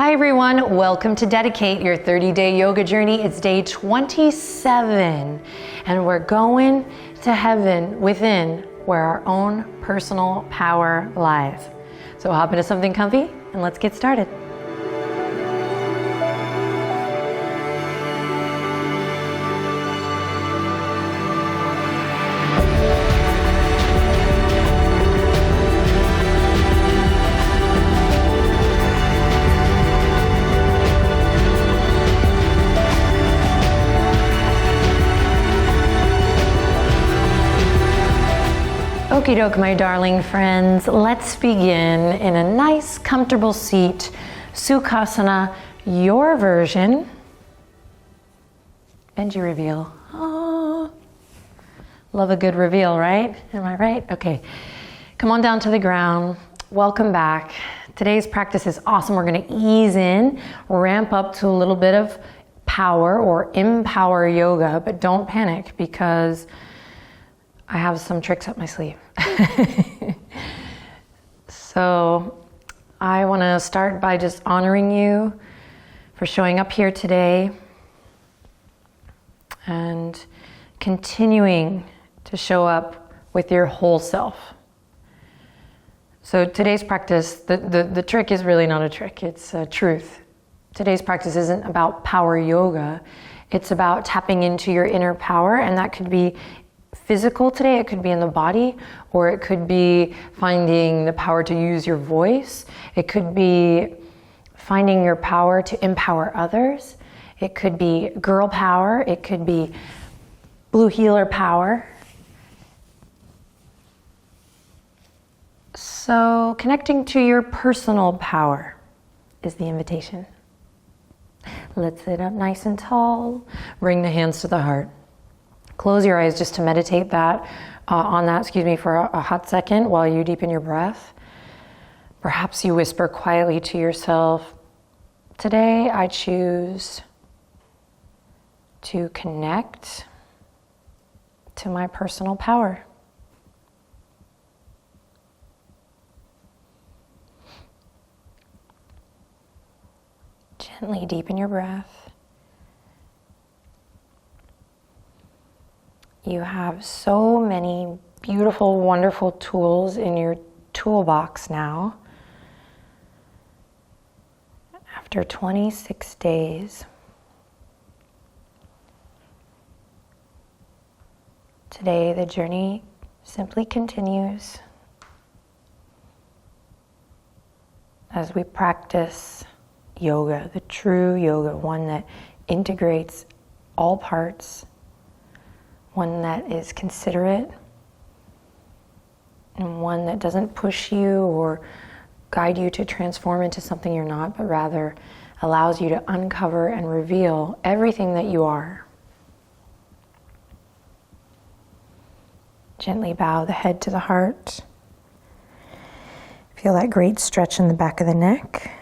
Hi everyone, welcome to Dedicate, your 30-day yoga journey. It's day 27 and we're going to heaven within where our own personal power lies. So hop into something comfy and let's get started. Okie doke, my darling friends. Let's begin in a nice, comfortable seat. Sukhasana, your version. Benji reveal. Oh, love a good reveal, right? Am I right? Okay. Come on down to the ground. Welcome back. Today's practice is awesome. We're going to ease in, ramp up to a little bit of power or empower yoga, but don't panic because I have some tricks up my sleeve. So I want to start by just honoring you for showing up here today and continuing to show up with your whole self. So today's practice, the trick is really not a trick, it's a truth. Today's practice isn't about power yoga, it's about tapping into your inner power, and that could be physical today, it could be in the body, or it could be finding the power to use your voice. It could be finding your power to empower others. It could be girl power. It could be blue healer power. So connecting to your personal power is the invitation. Let's sit up nice and tall. Bring the hands to the heart. Close your eyes just to meditate on that for a hot second while you deepen your breath. Perhaps you whisper quietly to yourself, today I choose to connect to my personal power. Gently deepen your breath. You have so many beautiful, wonderful tools in your toolbox now. After 26 days, today the journey simply continues as we practice yoga, the true yoga, one that integrates all parts, one that is considerate, and one that doesn't push you or guide you to transform into something you're not, but rather allows you to uncover and reveal everything that you are. Gently bow the head to the heart. Feel that great stretch in the back of the neck.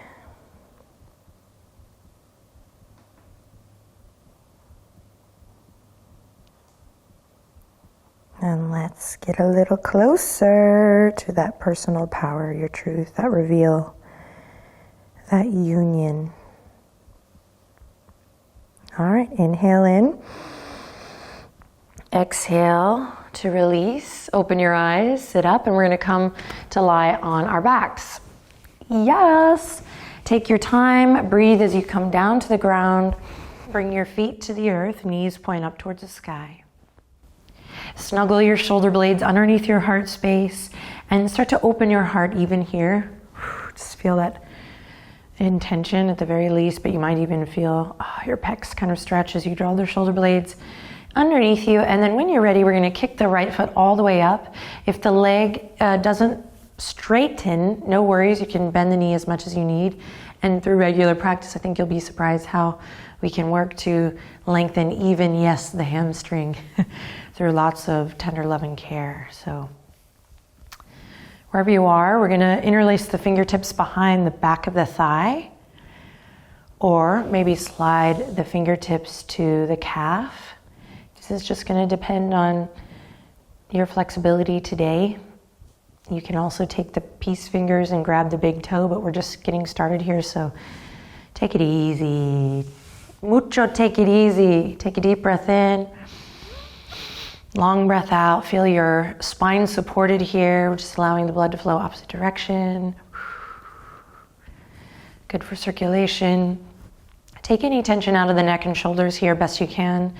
And let's get a little closer to that personal power, your truth, that reveal, that union. All right, inhale in. Exhale to release. Open your eyes, sit up, and we're going to come to lie on our backs. Yes! Take your time, breathe as you come down to the ground. Bring your feet to the earth, knees point up towards the sky. Snuggle your shoulder blades underneath your heart space and start to open your heart even here. Just feel that intention at the very least, but you might even feel your pecs kind of stretch as you draw the shoulder blades underneath you. And then when you're ready, we're going to kick the right foot all the way up. If the leg doesn't straighten, no worries. You can bend the knee as much as you need. And through regular practice, I think you'll be surprised how we can work to lengthen even, yes, the hamstring through lots of tender love and care. So wherever you are, we're going to interlace the fingertips behind the back of the thigh, or maybe slide the fingertips to the calf. This is just going to depend on your flexibility today. You can also take the peace fingers and grab the big toe, but we're just getting started here, so Take it easy. Mucho, take it easy. Take a deep breath in. Long breath out. Feel your spine supported here, just allowing the blood to flow opposite direction. Good for circulation. Take any tension out of the neck and shoulders here best you can.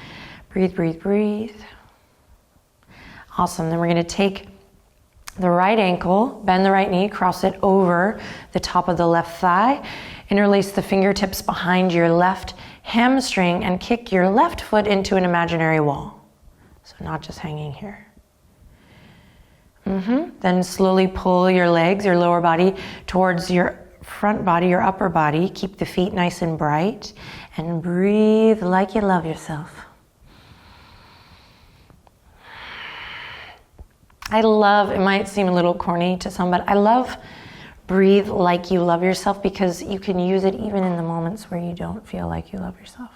Breathe, breathe, breathe. Awesome. Then we're going to take the right ankle, bend the right knee, cross it over the top of the left thigh. Interlace the fingertips behind your left hamstring and kick your left foot into an imaginary wall. So not just hanging here. Then slowly pull your legs, your lower body, towards your front body, your upper body. Keep the feet nice and bright and breathe like you love yourself. I love, it might seem a little corny to some, but I love breathe like you love yourself because you can use it even in the moments where you don't feel like you love yourself.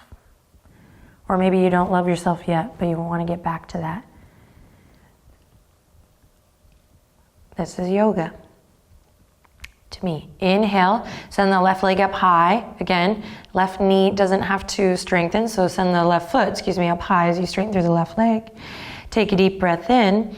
Or maybe you don't love yourself yet, but you want to get back to that. This is yoga. To me. Inhale, send the left leg up high. Again, left knee doesn't have to strengthen, so send the left foot, up high as you straighten through the left leg. Take a deep breath in.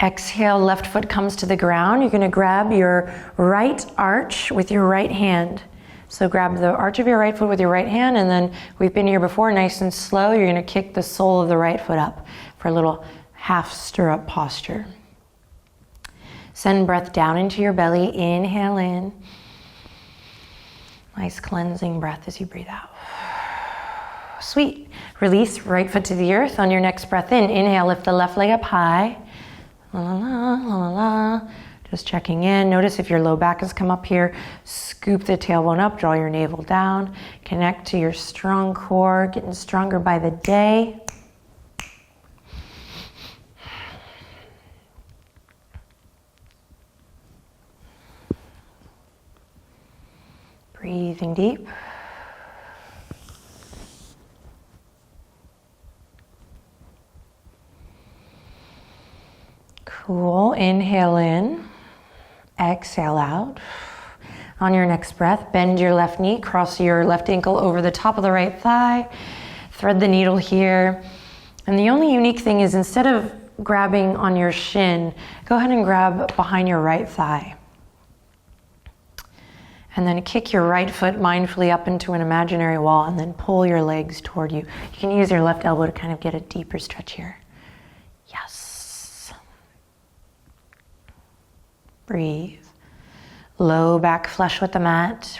Exhale, left foot comes to the ground. You're going to grab your right arch with your right hand. So grab the arch of your right foot with your right hand, and then we've been here before, nice and slow, you're going to kick the sole of the right foot up for a little half stirrup posture. Send breath down into your belly. Inhale in. Nice cleansing breath as you breathe out. Sweet. Release, right foot to the earth. On your next breath in, inhale, lift the left leg up high. La la la, la la la. Just checking in. Notice if your low back has come up here. Scoop the tailbone up, draw your navel down. Connect to your strong core, getting stronger by the day. Breathing deep. Cool. Inhale in. Exhale out. On your next breath, bend your left knee, cross your left ankle over the top of the right thigh. Thread the needle here. And the only unique thing is instead of grabbing on your shin, go ahead and grab behind your right thigh. And then kick your right foot mindfully up into an imaginary wall and then pull your legs toward you. You can use your left elbow to kind of get a deeper stretch here. Yes. Breathe. Low back flush with the mat.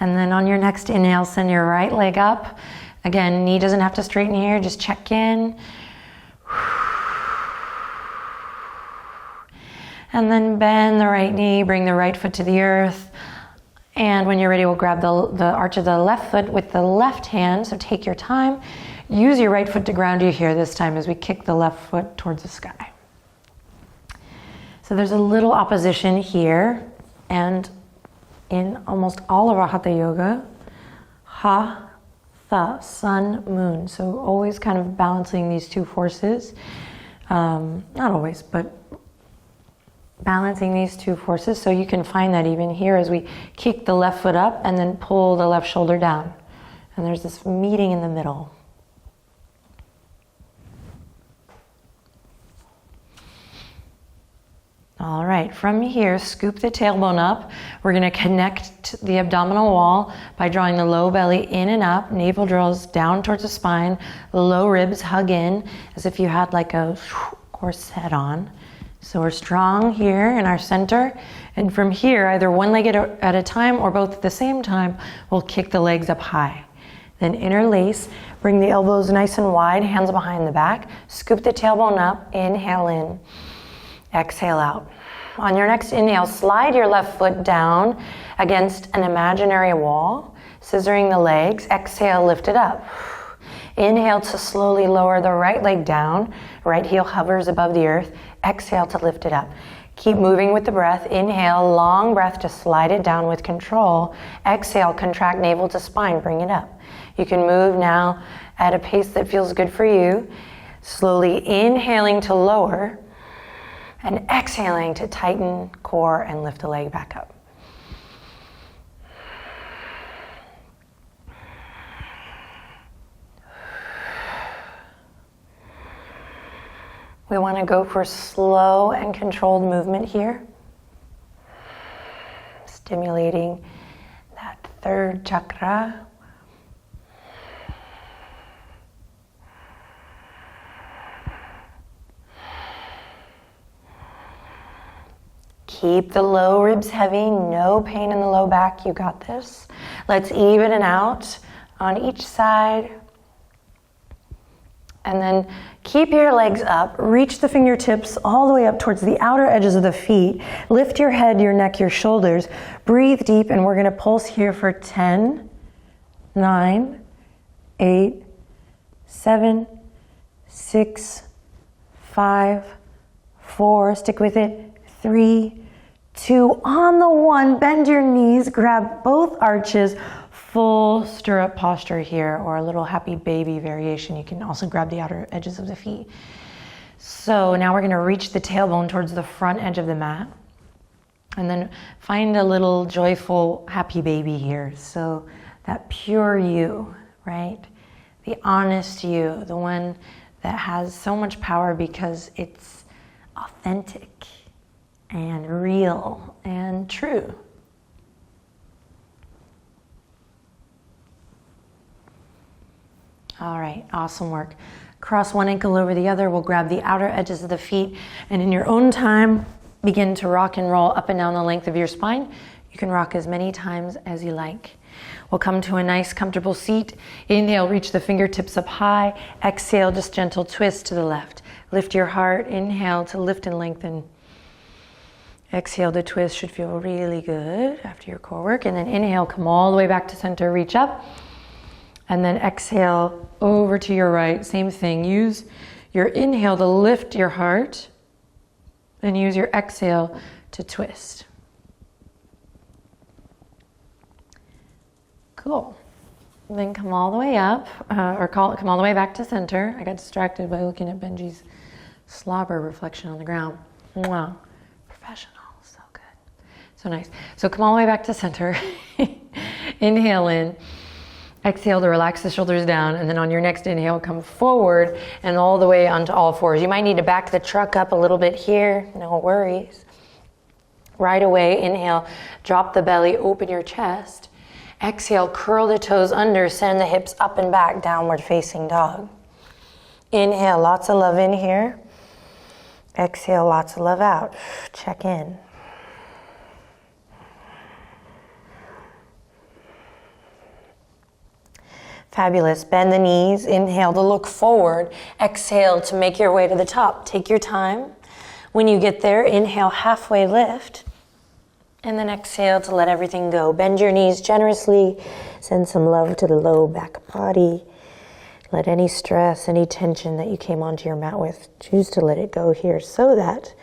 And then on your next inhale, send your right leg up. Again, knee doesn't have to straighten here, just check in. And then bend the right knee, bring the right foot to the earth. And when you're ready, we'll grab the arch of the left foot with the left hand. So take your time. Use your right foot to ground you here this time as we kick the left foot towards the sky. So there's a little opposition here. And in almost all of our Hatha Yoga, Ha, Tha, sun, moon. So always kind of balancing these two forces. Not always, but balancing these two forces. So you can find that even here as we kick the left foot up and then pull the left shoulder down. And there's this meeting in the middle. All right, from here, scoop the tailbone up. We're going to connect the abdominal wall by drawing the low belly in and up. Navel draws down towards the spine. The low ribs hug in as if you had like a corset on. So we're strong here in our center. And from here, either one leg at a time or both at the same time, we'll kick the legs up high. Then interlace, bring the elbows nice and wide, hands behind the back. Scoop the tailbone up, inhale in. Exhale out. On your next inhale, slide your left foot down against an imaginary wall, scissoring the legs. Exhale, lift it up. Inhale to slowly lower the right leg down. Right heel hovers above the earth. Exhale to lift it up. Keep moving with the breath. Inhale, long breath to slide it down with control. Exhale, contract navel to spine, bring it up. You can move now at a pace that feels good for you. Slowly inhaling to lower and exhaling to tighten core and lift the leg back up. We want to go for slow and controlled movement here. Stimulating that third chakra. Keep the low ribs heavy, no pain in the low back, you got this. Let's even it out on each side. And then keep your legs up, reach the fingertips all the way up towards the outer edges of the feet. Lift your head, your neck, your shoulders. Breathe deep, and we're gonna pulse here for 10, 9, 8, 7, 6, 5, 4, stick with it, 3, 2, on the 1, bend your knees, grab both arches, full stirrup posture here, or a little happy baby variation. You can also grab the outer edges of the feet. So now we're gonna reach the tailbone towards the front edge of the mat. And then find a little joyful happy baby here. So that pure you, right? The honest you, the one that has so much power because it's authentic and real and true. All right, awesome work. Cross one ankle over the other. We'll grab the outer edges of the feet, and in your own time, begin to rock and roll up and down the length of your spine. You can rock as many times as you like. We'll come to a nice comfortable seat. Inhale, reach the fingertips up high. Exhale, just gentle twist to the left. Lift your heart. Inhale to lift and lengthen. Exhale to twist, should feel really good after your core work. And then inhale, come all the way back to center, reach up. And then exhale over to your right, same thing. Use your inhale to lift your heart and use your exhale to twist. Cool. And then come all the way up, come all the way back to center. I got distracted by looking at Benji's slobber reflection on the ground. Wow, professional, so good. So nice. So come all the way back to center. Inhale in. Exhale to relax the shoulders down, and then on your next inhale, come forward and all the way onto all fours. You might need to back the truck up a little bit here, no worries. Right away, inhale, drop the belly, open your chest. Exhale, curl the toes under, send the hips up and back, downward facing dog. Inhale, lots of love in here. Exhale, lots of love out. Check in. Fabulous. Bend the knees. Inhale to look forward. Exhale to make your way to the top. Take your time. When you get there, inhale, halfway lift. And then exhale to let everything go. Bend your knees generously. Send some love to the low back body. Let any stress, any tension that you came onto your mat with, choose to let it go here, so that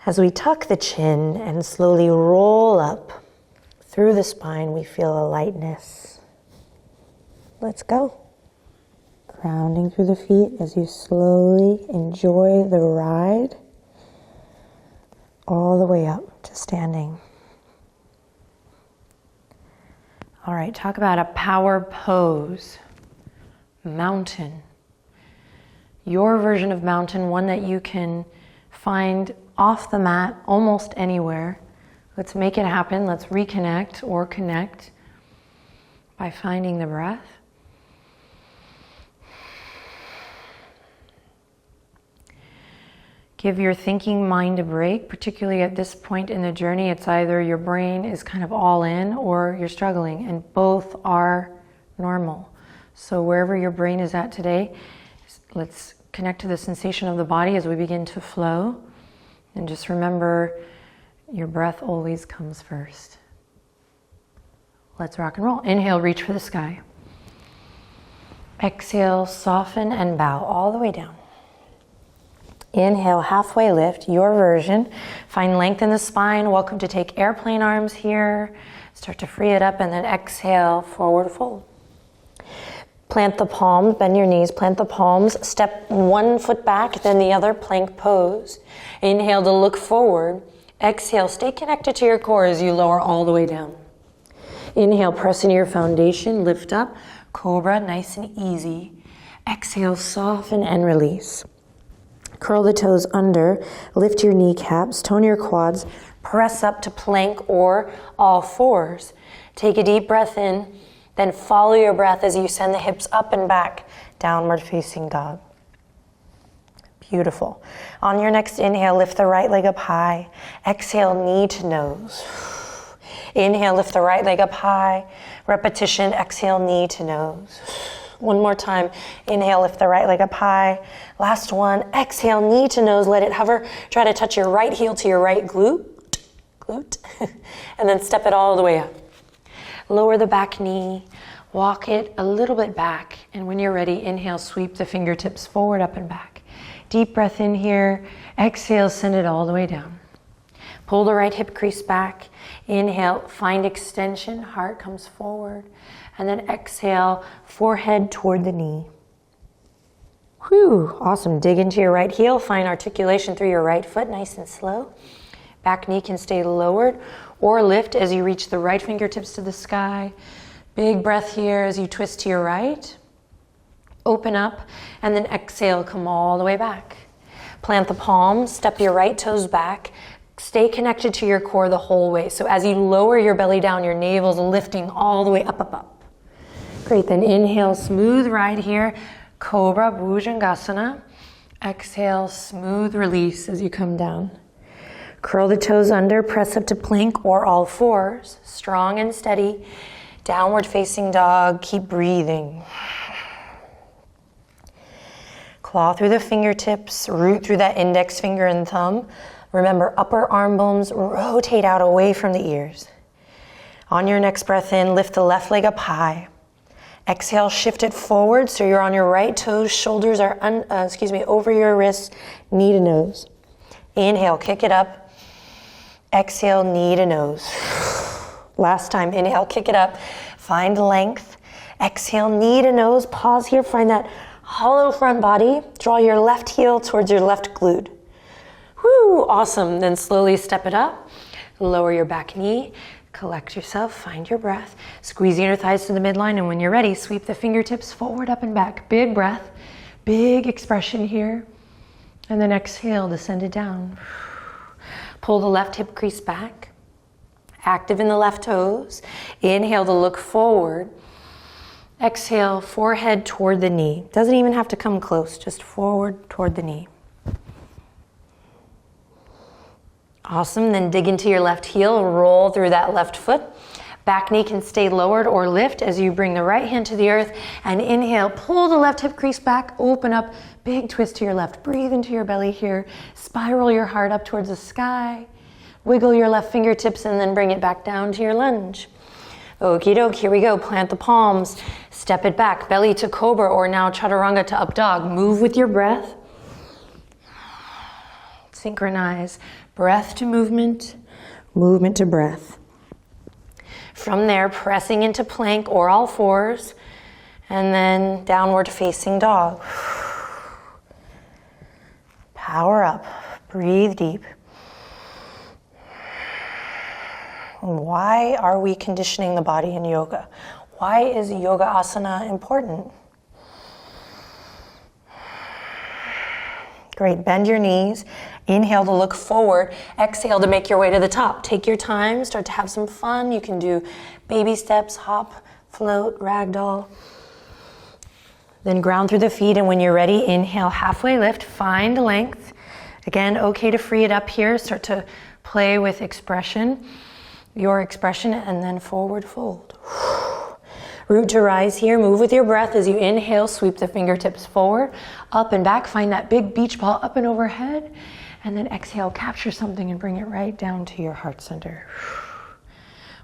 as we tuck the chin and slowly roll up through the spine, we feel a lightness. Let's go. Grounding through the feet as you slowly enjoy the ride all the way up to standing. All right, talk about a power pose. Mountain. Your version of mountain, one that you can find off the mat almost anywhere. Let's make it happen. Let's reconnect or connect by finding the breath. Give your thinking mind a break, particularly at this point in the journey. It's either your brain is kind of all in or you're struggling, and both are normal. So wherever your brain is at today, let's connect to the sensation of the body as we begin to flow. And just remember, your breath always comes first. Let's rock and roll. Inhale, reach for the sky. Exhale, soften and bow all the way down. Inhale, halfway lift, your version. Find length in the spine. Welcome to take airplane arms here. Start to free it up, and then exhale, forward fold. Plant the palms, bend your knees, plant the palms, step one foot back, then the other, plank pose. Inhale to look forward. Exhale, stay connected to your core as you lower all the way down. Inhale, press into your foundation, lift up, cobra, nice and easy. Exhale, soften and release. Curl the toes under, lift your kneecaps, tone your quads, press up to plank or all fours. Take a deep breath in, then follow your breath as you send the hips up and back, downward facing dog. Beautiful. On your next inhale, lift the right leg up high. Exhale, knee to nose. Inhale, lift the right leg up high. Repetition, exhale, knee to nose. One more time. Inhale, lift the right leg up high. Last one. Exhale, knee to nose. Let it hover. Try to touch your right heel to your right glute. And then step it all the way up. Lower the back knee. Walk it a little bit back. And when you're ready, inhale, sweep the fingertips forward, up and back. Deep breath in here. Exhale, send it all the way down. Pull the right hip crease back. Inhale, find extension. Heart comes forward. And then exhale, forehead toward the knee. Whew, awesome. Dig into your right heel. Find articulation through your right foot, nice and slow. Back knee can stay lowered or lift as you reach the right fingertips to the sky. Big breath here as you twist to your right. Open up and then exhale, come all the way back. Plant the palms, step your right toes back. Stay connected to your core the whole way. So as you lower your belly down, your navel's lifting all the way up, up, up. Great, then inhale, smooth ride here. Cobra, Bhujangasana. Exhale, smooth release as you come down. Curl the toes under, press up to plank or all fours. Strong and steady. Downward facing dog, keep breathing. Claw through the fingertips, root through that index finger and thumb. Remember, upper arm bones rotate out away from the ears. On your next breath in, lift the left leg up high. Exhale, shift it forward so you're on your right toes, shoulders are over your wrists, knee to nose. Inhale, kick it up. Exhale, knee to nose. Last time, inhale, kick it up. Find length. Exhale, knee to nose. Pause here, find that hollow front body. Draw your left heel towards your left glute. Woo, awesome. Then slowly step it up. Lower your back knee. Collect yourself, find your breath. Squeeze your inner thighs to the midline, and when you're ready, sweep the fingertips forward, up and back. Big breath, big expression here. And then exhale to send it down. Pull the left hip crease back. Active in the left toes. Inhale to look forward. Exhale, forehead toward the knee. Doesn't even have to come close, just forward toward the knee. Awesome, then dig into your left heel, roll through that left foot. Back knee can stay lowered or lift as you bring the right hand to the earth and inhale, pull the left hip crease back, open up, big twist to your left. Breathe into your belly here, spiral your heart up towards the sky. Wiggle your left fingertips and then bring it back down to your lunge. Okie doke, here we go. Plant the palms, step it back, belly to cobra or now chaturanga to up dog. Move with your breath. Synchronize. Breath to movement, movement to breath. From there, pressing into plank or all fours, and then downward facing dog. Power up, breathe deep. Why are we conditioning the body in yoga? Why is yoga asana important? Great, bend your knees. Inhale to look forward. Exhale to make your way to the top. Take your time, start to have some fun. You can do baby steps, hop, float, ragdoll. Then ground through the feet, and when you're ready, inhale, halfway lift, find length. Again, okay to free it up here. Start to play with expression, your expression, and then forward fold. Root to rise here. Move with your breath as you inhale, sweep the fingertips forward, up and back. Find that big beach ball up and overhead. And then exhale, capture something and bring it right down to your heart center.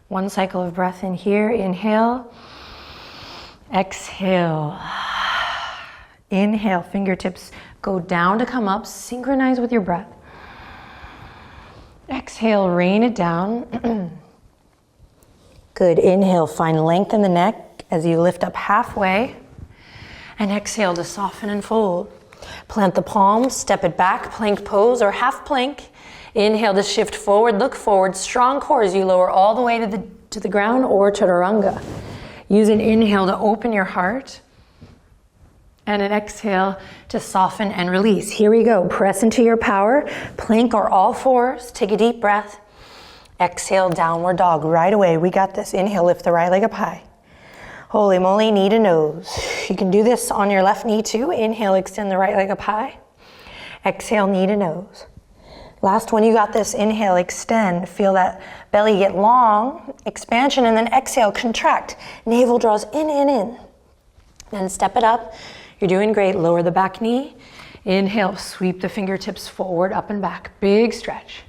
One cycle of breath in here. Inhale. Exhale. Inhale, fingertips go down to come up. Synchronize with your breath. Exhale, rain it down. Good. Inhale, find length in the neck as you lift up halfway. And exhale to soften and fold. Plant the palms, step it back, plank pose or half plank. Inhale to shift forward, look forward, strong core as you lower all the way to the ground or chaturanga. Use an inhale to open your heart and an exhale to soften and release. Here we go. Press into your power. Plank or all fours. Take a deep breath. Exhale, downward dog. Right away, we got this. Inhale, lift the right leg up high. Holy moly, knee to nose. You can do this on your left knee too. Inhale, extend the right leg up high. Exhale, knee to nose. Last one, you got this. Inhale, extend. Feel that belly get long. Expansion, and then exhale, contract. Navel draws in. Then step it up. You're doing great. Lower the back knee. Inhale, sweep the fingertips forward, up and back. Big stretch.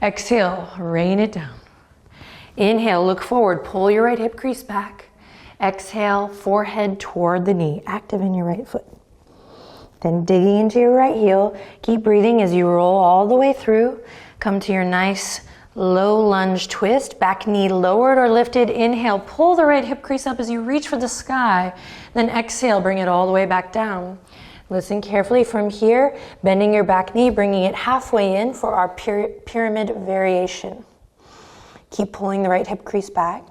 Exhale, rain it down. Inhale, look forward. Pull your right hip crease back. Exhale, forehead toward the knee. Active in your right foot. Then digging into your right heel. Keep breathing as you roll all the way through. Come to your nice low lunge twist. Back knee lowered or lifted. Inhale, pull the right hip crease up as you reach for the sky. Then exhale, bring it all the way back down. Listen carefully from here. Bending your back knee, bringing it halfway in for our pyramid variation. Keep pulling the right hip crease back.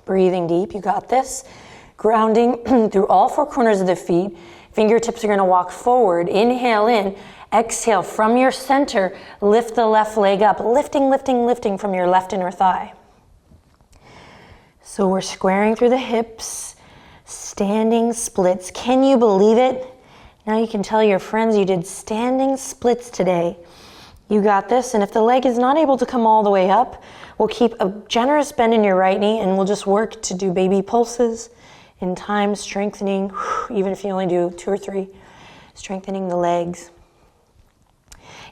Breathing deep, you got this. Grounding through all four corners of the feet. Fingertips are gonna walk forward. Inhale in. Exhale from your center. Lift the left leg up. Lifting from your left inner thigh. So we're squaring through the hips. Standing splits. Can you believe it? Now you can tell your friends you did standing splits today. You got this, and if the leg is not able to come all the way up, we'll keep a generous bend in your right knee and we'll just work to do baby pulses in time, strengthening, even if you only do 2 or 3, strengthening the legs.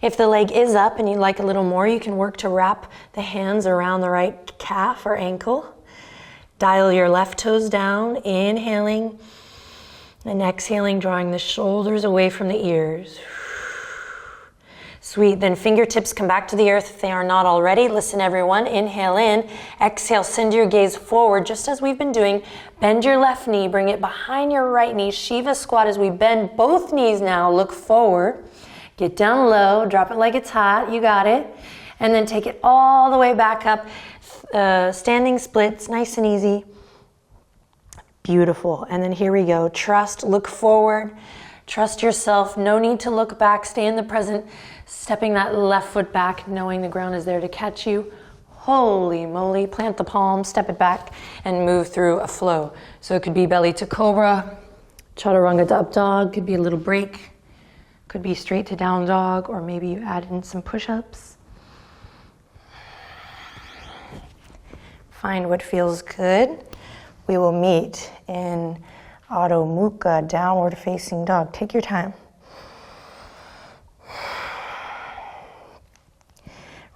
If the leg is up and you'd like a little more, you can work to wrap the hands around the right calf or ankle. Dial your left toes down, inhaling and exhaling, drawing the shoulders away from the ears. Sweet, then fingertips come back to the earth if they are not already. Listen everyone, inhale in, exhale, send your gaze forward just as we've been doing. Bend your left knee, bring it behind your right knee. Shiva squat as we bend both knees now, look forward. Get down low, drop it like it's hot, you got it. And then take it all the way back up. Standing splits, nice and easy. Beautiful, and then here we go. Trust, look forward. Trust yourself, no need to look back, stay in the present. Stepping that left foot back, knowing the ground is there to catch you. Holy moly, plant the palm, step it back, and move through a flow. So it could be belly to cobra, chaturanga to up dog, could be a little break, could be straight to down dog, or maybe you add in some push-ups. Find what feels good. We will meet in Adho Mukha, downward facing dog. Take your time.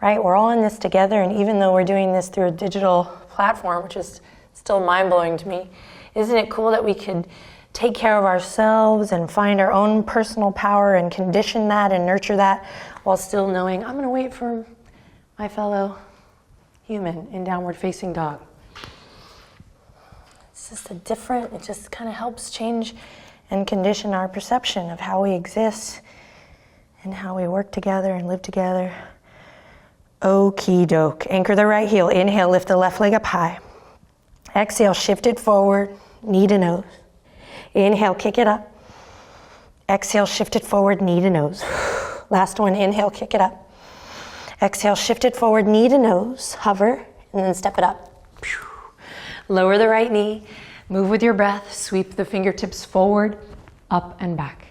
Right, we're all in this together, and even though we're doing this through a digital platform, which is still mind-blowing to me, isn't it cool that we could take care of ourselves and find our own personal power and condition that and nurture that while still knowing I'm gonna wait for my fellow human in downward facing dog. It's just it just kind of helps change and condition our perception of how we exist and how we work together and live together. Okie doke. Anchor the right heel. Inhale, lift the left leg up high. Exhale, shift it forward, knee to nose. Inhale, kick it up. Exhale, shift it forward, knee to nose. Last one, inhale, kick it up. Exhale, shift it forward, knee to nose. Hover, and then step it up. Lower the right knee. Move with your breath. Sweep the fingertips forward, up and back.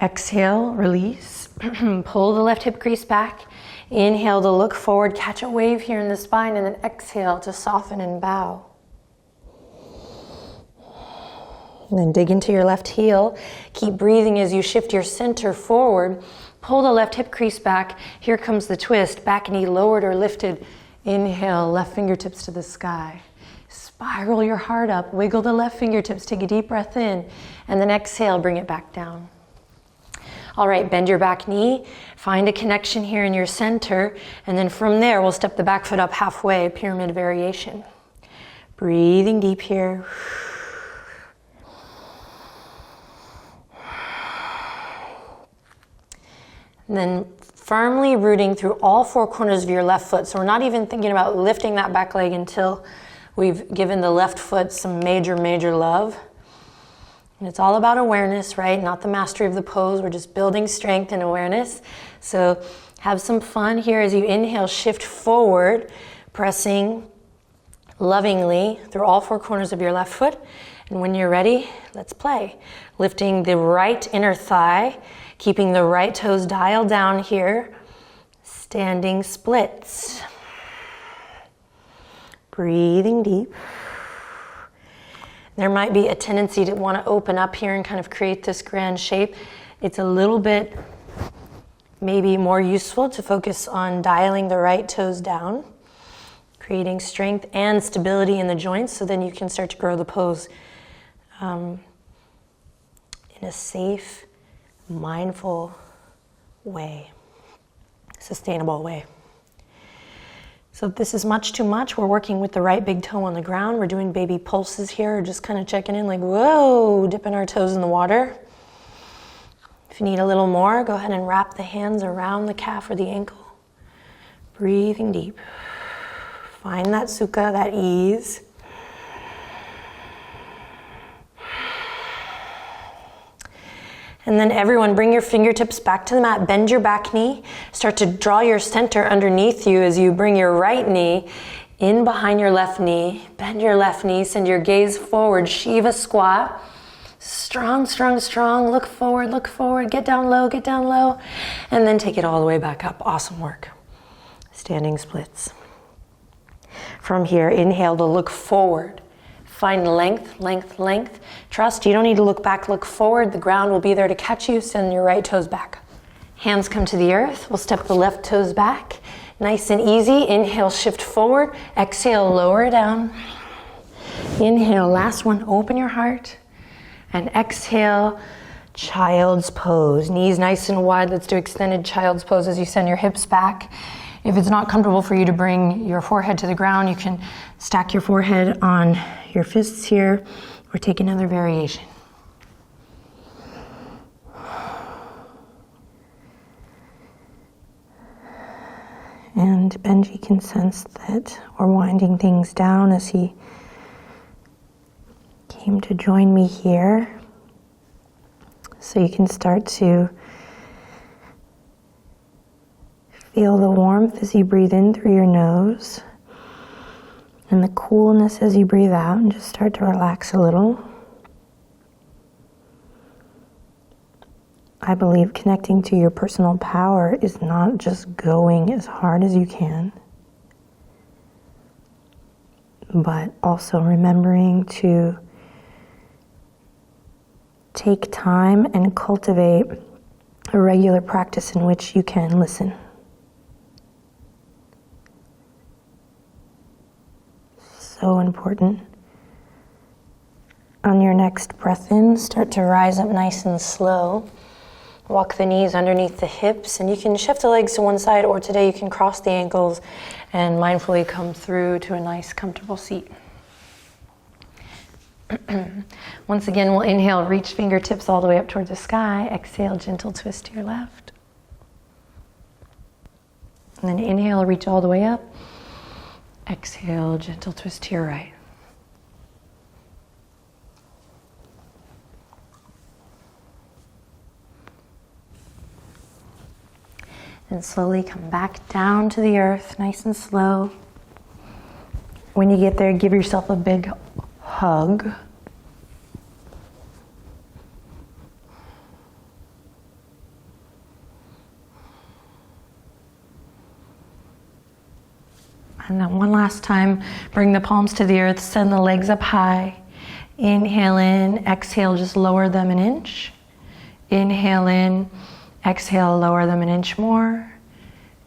Exhale, release. Pull the left hip crease back. Inhale to look forward, catch a wave here in the spine, and then exhale to soften and bow. And then dig into your left heel. Keep breathing as you shift your center forward. Pull the left hip crease back. Here comes the twist. Back knee lowered or lifted. Inhale, left fingertips to the sky. Spiral your heart up. Wiggle the left fingertips. Take a deep breath in. And then exhale, bring it back down. All right, bend your back knee. Find a connection here in your center. And then from there, we'll step the back foot up halfway, pyramid variation. Breathing deep here. And then firmly rooting through all four corners of your left foot. So we're not even thinking about lifting that back leg until we've given the left foot some major, major love. And it's all about awareness, right? Not the mastery of the pose. We're just building strength and awareness. So have some fun here as you inhale, shift forward, pressing lovingly through all four corners of your left foot. And when you're ready, let's play. Lifting the right inner thigh, keeping the right toes dialed down here. Standing splits. Breathing deep. There might be a tendency to want to open up here and kind of create this grand shape. It's a little bit maybe more useful to focus on dialing the right toes down, creating strength and stability in the joints, so then you can start to grow the pose in a safe, mindful way, sustainable way. So if this is much too much, we're working with the right big toe on the ground. We're doing baby pulses here, just kind of checking in like, whoa, dipping our toes in the water. If you need a little more, go ahead and wrap the hands around the calf or the ankle. Breathing deep. Find that sukha, that ease. And then everyone, bring your fingertips back to the mat, bend your back knee, start to draw your center underneath you as you bring your right knee in behind your left knee, bend your left knee, send your gaze forward, Shiva squat. Strong, strong, strong, look forward, get down low, and then take it all the way back up. Awesome work. Standing splits. From here, inhale to look forward. Find length, length, length. Trust, you don't need to look back, look forward. The ground will be there to catch you. Send your right toes back. Hands come to the earth. We'll step the left toes back. Nice and easy. Inhale, shift forward. Exhale, lower down. Inhale, last one, open your heart. And exhale, child's pose. Knees nice and wide. Let's do extended child's pose as you send your hips back. If it's not comfortable for you to bring your forehead to the ground, you can stack your forehead on your fists here or take another variation. And Benji can sense that we're winding things down as he came to join me here. So you can start to feel the warmth as you breathe in through your nose and the coolness as you breathe out, and just start to relax a little. I believe connecting to your personal power is not just going as hard as you can, but also remembering to take time and cultivate a regular practice in which you can listen. So important. On your next breath in, start to rise up nice and slow. Walk the knees underneath the hips, and you can shift the legs to one side, or today you can cross the ankles and mindfully come through to a nice comfortable seat. Once again, we'll inhale, reach fingertips all the way up towards the sky. Exhale, gentle twist to your left. And then inhale, reach all the way up. Exhale, gentle twist to your right. And slowly come back down to the earth, nice and slow. When you get there, give yourself a big hug. And then one last time, bring the palms to the earth, send the legs up high. Inhale in, exhale, just lower them an inch. Inhale in, exhale, lower them an inch more.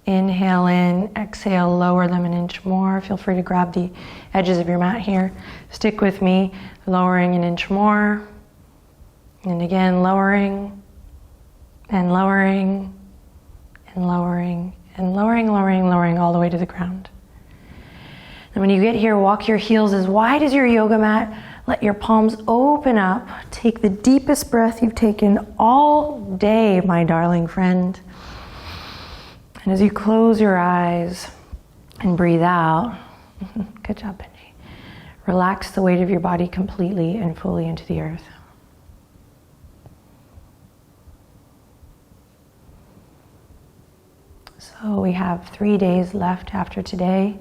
Inhale in, exhale, lower them an inch more. Feel free to grab the edges of your mat here. Stick with me, lowering an inch more. And again, lowering, and lowering, and lowering, and lowering, lowering, lowering all the way to the ground. And when you get here, walk your heels as wide as your yoga mat. Let your palms open up. Take the deepest breath you've taken all day, my darling friend. And as you close your eyes and breathe out, good job, Benji. Relax the weight of your body completely and fully into the earth. So we have 3 days left after today.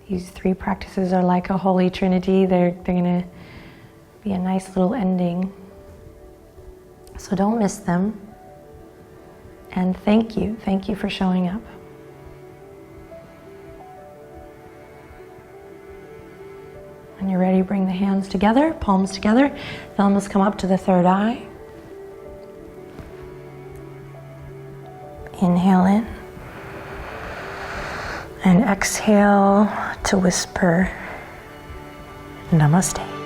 These 3 practices are like a holy trinity. They're gonna be a nice little ending. So don't miss them. And thank you for showing up. When you're ready, bring the hands together, palms together, thumbs come up to the third eye. Inhale in. And exhale to whisper, Namaste.